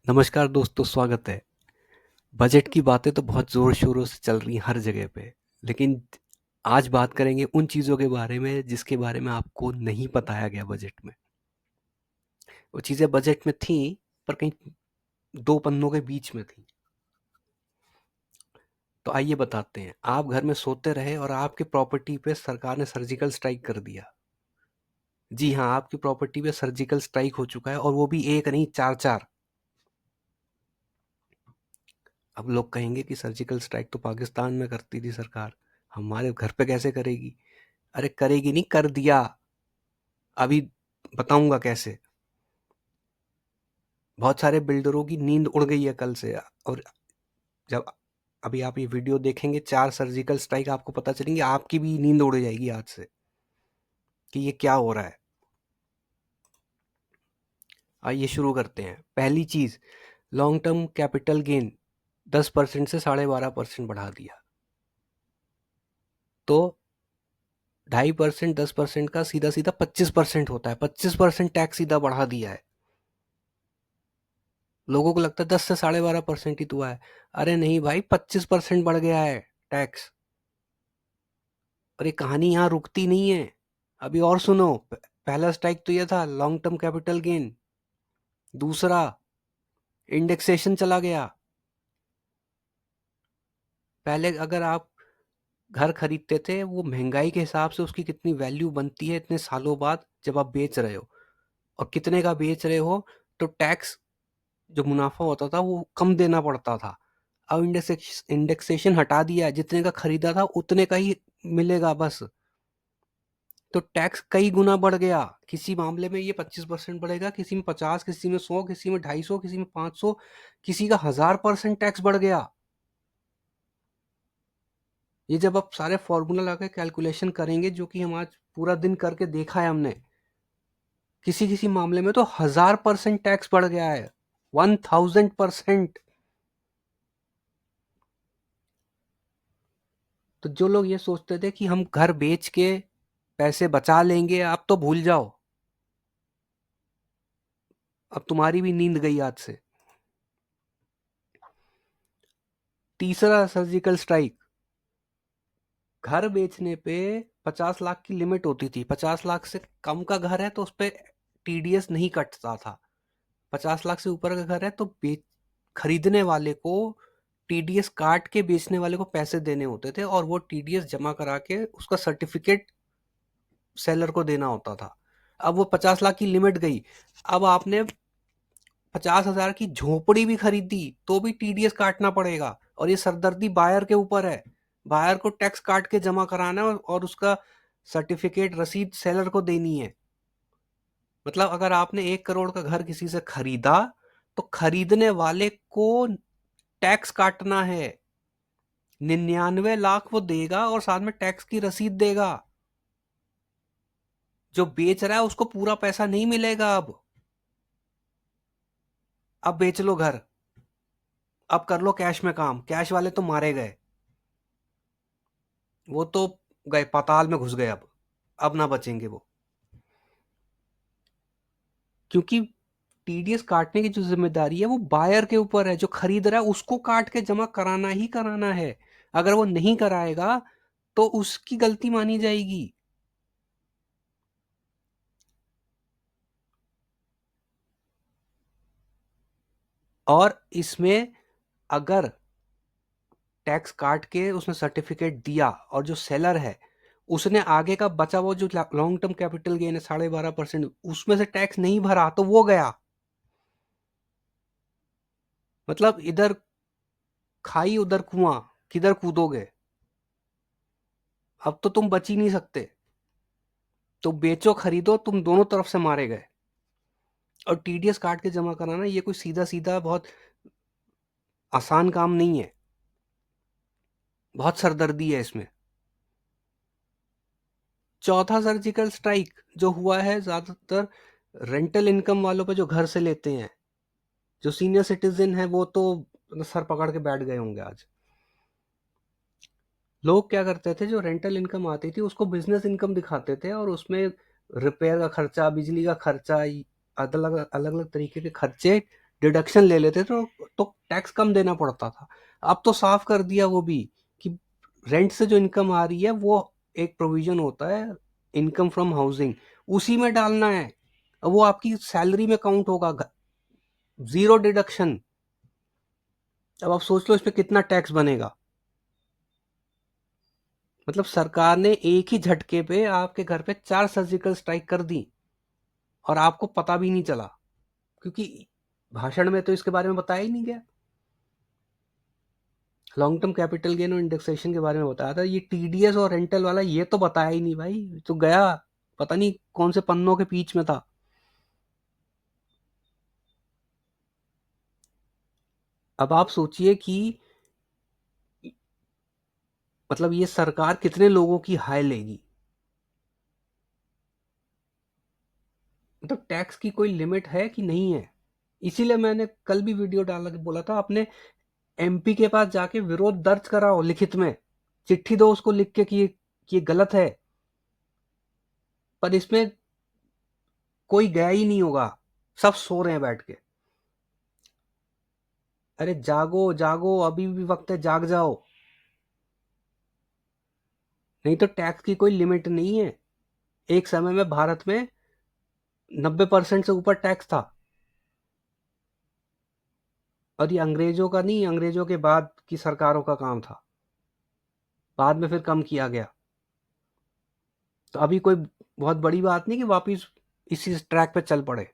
नमस्कार दोस्तों, स्वागत है। बजट की बातें तो बहुत ज़ोर-शोरों से चल रही हैं हर जगह पे, लेकिन आज बात करेंगे उन चीज़ों के बारे में जिसके बारे में आपको नहीं बताया गया बजट में। वो चीज़ें बजट में थीं, पर कहीं 2 पन्नों के बीच में थीं। तो आइए बताते हैं। आप घर में सोते रहे और आपकी प्रॉपर्टी पे सरकार ने सर्जिकल स्ट्राइक कर दिया। जी हाँ, आपकी प्रॉपर्टी पे सर्जिकल स्ट्राइक हो चुका है और वो भी 1 नहीं 4-4। अब लोग कहेंगे कि सर्जिकल स्ट्राइक तो पाकिस्तान में करती थी सरकार, हमारे घर पे कैसे करेगी? अरे करेगी नहीं, कर दिया। अभी बताऊंगा कैसे। बहुत सारे बिल्डरों की नींद उड़ गई है कल से। और जब अभी आप ये वीडियो देखेंगे 4 सर्जिकल स्ट्राइक, आपको पता चलेंगे, आपकी भी नींद उड़ जाएगी आज से कि ये क्या हो रहा है। आइए शुरू करते हैं। पहली चीज, लॉन्ग टर्म कैपिटल गेन 10% से 12.5% बढ़ा दिया। तो 2.5% 10% का सीधा सीधा 25% होता है। 25% टैक्स सीधा बढ़ा दिया है। लोगों को लगता है 10 से 12.5% ही तो हुआ है। अरे नहीं भाई, 25% बढ़ गया है टैक्स। और ये कहानी यहाँ रुकती नहीं है। अभी और सुनो। पहला स्ट्राइक तो ये था, लॉन्ग टर्म कैपिटल गेन। दूसरा, इंडेक्सेशन चला गया। पहले अगर आप घर खरीदते थे, वो महंगाई के हिसाब से उसकी कितनी वैल्यू बनती है इतने सालों बाद जब आप बेच रहे हो, और कितने का बेच रहे हो, तो टैक्स जो मुनाफा होता था वो कम देना पड़ता था। अब इंडेक्सेशन हटा दिया है, जितने का खरीदा था उतने का ही मिलेगा बस। तो टैक्स कई गुना बढ़ गया। किसी मामले में ये 25% बढ़ेगा, किसी में 50, किसी में 100, किसी में 250, किसी में 500, किसी का 1000% टैक्स बढ़ गया। ये जब आप सारे फॉर्मूला लगा के कैलकुलेशन करेंगे, जो कि हम आज पूरा दिन करके देखा है हमने, किसी किसी मामले में तो 1000% टैक्स बढ़ गया है। 1000%। तो जो लोग ये सोचते थे कि हम घर बेच के पैसे बचा लेंगे, आप तो भूल जाओ। अब तुम्हारी भी नींद गई आज से। तीसरा सर्जिकल स्ट्राइक, घर बेचने पे 50 लाख की लिमिट होती थी। 50 लाख से कम का घर है तो उस पर टीडीएस नहीं कटता था। 50 लाख से ऊपर का घर है तो खरीदने वाले को टीडीएस काट के बेचने वाले को पैसे देने होते थे, और वो टीडीएस जमा करा के उसका सर्टिफिकेट सेलर को देना होता था। अब वो 50 लाख की लिमिट गई। अब आपने 50,000 की झोपड़ी भी खरीदी तो भी टीडीएस काटना पड़ेगा, और ये सरदर्दी बायर के ऊपर है। बायर को टैक्स काट के जमा कराना है और उसका सर्टिफिकेट रसीद सेलर को देनी है। मतलब अगर आपने 1 करोड़ का घर किसी से खरीदा, तो खरीदने वाले को टैक्स काटना है। 99 लाख वो देगा और साथ में टैक्स की रसीद देगा। जो बेच रहा है उसको पूरा पैसा नहीं मिलेगा। अब बेच लो घर, अब कर लो कैश में काम। कैश वाले तो मारे गए, वो तो गए पाताल में घुस गए। अब ना बचेंगे वो, क्योंकि टीडीएस काटने की जो जिम्मेदारी है वो बायर के ऊपर है। जो खरीद रहा है उसको काट के जमा कराना ही कराना है। अगर वो नहीं कराएगा तो उसकी गलती मानी जाएगी। और इसमें अगर टैक्स काट के उसने सर्टिफिकेट दिया और जो सेलर है उसने आगे का बचा हुआ जो लॉन्ग टर्म कैपिटल गेन है 12.5%, उसमें से टैक्स नहीं भरा, तो वो गया। मतलब इधर खाई उधर कुआं, किधर कूदोगे? अब तो तुम बच ही नहीं सकते। तो बेचो खरीदो, तुम दोनों तरफ से मारे गए। और टीडीएस काट के जमा कराना ये कोई सीधा सीधा बहुत आसान काम नहीं है। बहुत सरदर्दी है इसमें। चौथा सर्जिकल स्ट्राइक जो हुआ है ज्यादातर रेंटल इनकम वालों पे, जो घर से लेते हैं। जो सीनियर सिटीजन है वो तो सर पकड़ के बैठ गए होंगे आज। लोग क्या करते थे, जो रेंटल इनकम आती थी उसको बिजनेस इनकम दिखाते थे, और उसमें रिपेयर का खर्चा, बिजली का खर्चा, अलग अलग तरीके के खर्चे डिडक्शन ले लेते थे तो टैक्स कम देना पड़ता था। अब तो साफ कर दिया वो भी कि रेंट से जो इनकम आ रही है वो एक प्रोविजन होता है, इनकम फ्रॉम हाउसिंग, उसी में डालना है। अब वो आपकी सैलरी में काउंट होगा, जीरो डिडक्शन। अब आप सोच लो इस पे कितना टैक्स बनेगा। मतलब सरकार ने एक ही झटके पे आपके घर पे 4 सर्जिकल स्ट्राइक कर दी और आपको पता भी नहीं चला, क्योंकि भाषण में तो इसके बारे में बताया ही नहीं गया। लॉन्ग टर्म कैपिटल गेन और इंडेक्सेशन के बारे में बताया था, ये टीडीएस और रेंटल वाला ये तो बताया ही नहीं भाई, तो गया पता नहीं कौन से पन्नों के बीच में था। अब आप सोचिए कि मतलब ये सरकार कितने लोगों की हाय लेगी। मतलब टैक्स की कोई लिमिट है कि नहीं है। इसीलिए मैंने कल भी वीडियो डाल के बोला था, अपने एमपी के पास जाके विरोध दर्ज कराओ, लिखित में चिट्ठी दो उसको लिख के कि ये गलत है। पर इसमें कोई गया ही नहीं होगा, सब सो रहे हैं बैठ के। अरे जागो जागो, अभी भी वक्त है, जाग जाओ। नहीं तो टैक्स की कोई लिमिट नहीं है। एक समय में भारत में 90% से ऊपर टैक्स था, और ये अंग्रेजों का नहीं, अंग्रेजों के बाद की सरकारों का काम था, बाद में फिर कम किया गया। तो अभी कोई बहुत बड़ी बात नहीं कि वापिस इसी ट्रैक पे चल पड़े।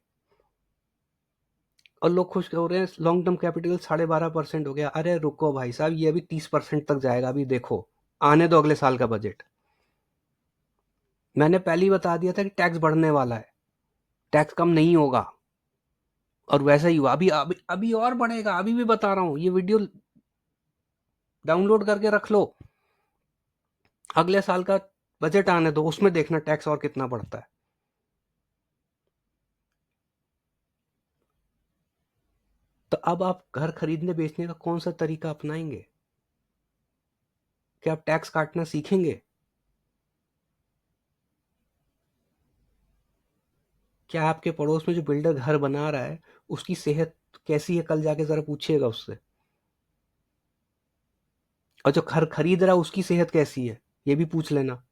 और लोग खुश हो रहे हैं, लॉन्ग टर्म कैपिटल 12.5% हो गया। अरे रुको भाई साहब, ये अभी 30% तक जाएगा, अभी देखो, आने दो अगले साल का बजट। मैंने पहले ही बता दिया था कि टैक्स बढ़ने वाला है, टैक्स कम नहीं होगा, और वैसा ही हुआ। अभी अभी अभी और बढ़ेगा, अभी भी बता रहा हूँ, ये वीडियो डाउनलोड करके रख लो। अगले साल का बजट आने दो, उसमें देखना टैक्स और कितना बढ़ता है। तो अब आप घर खरीदने बेचने का कौन सा तरीका अपनाएंगे? क्या आप टैक्स काटना सीखेंगे? क्या आपके पड़ोस में जो बिल्डर घर बना रहा है उसकी सेहत कैसी है, कल जाके जरा पूछिएगा उससे। और जो घर खरीद रहा है उसकी सेहत कैसी है, ये भी पूछ लेना।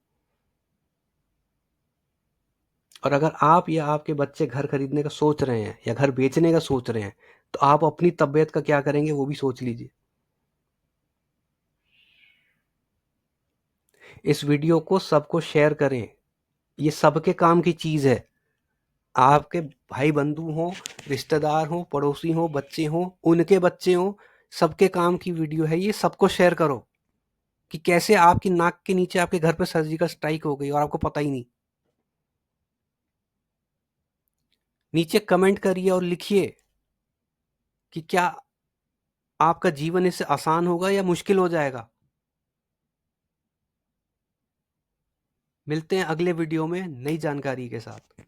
और अगर आप या आपके बच्चे घर खरीदने का सोच रहे हैं या घर बेचने का सोच रहे हैं, तो आप अपनी तबीयत का क्या करेंगे वो भी सोच लीजिए। इस वीडियो को सबको शेयर करें, ये सबके काम की चीज़ है। आपके भाई बंधु हों, रिश्तेदार हों, पड़ोसी हों, बच्चे हों, उनके बच्चे हों, सबके काम की वीडियो है ये। सबको शेयर करो कि कैसे आपकी नाक के नीचे आपके घर पे सर्जिकल स्ट्राइक हो गई और आपको पता ही नहीं। नीचे कमेंट करिए और लिखिए कि क्या आपका जीवन इससे आसान होगा या मुश्किल हो जाएगा। मिलते हैं अगले वीडियो में नई जानकारी के साथ।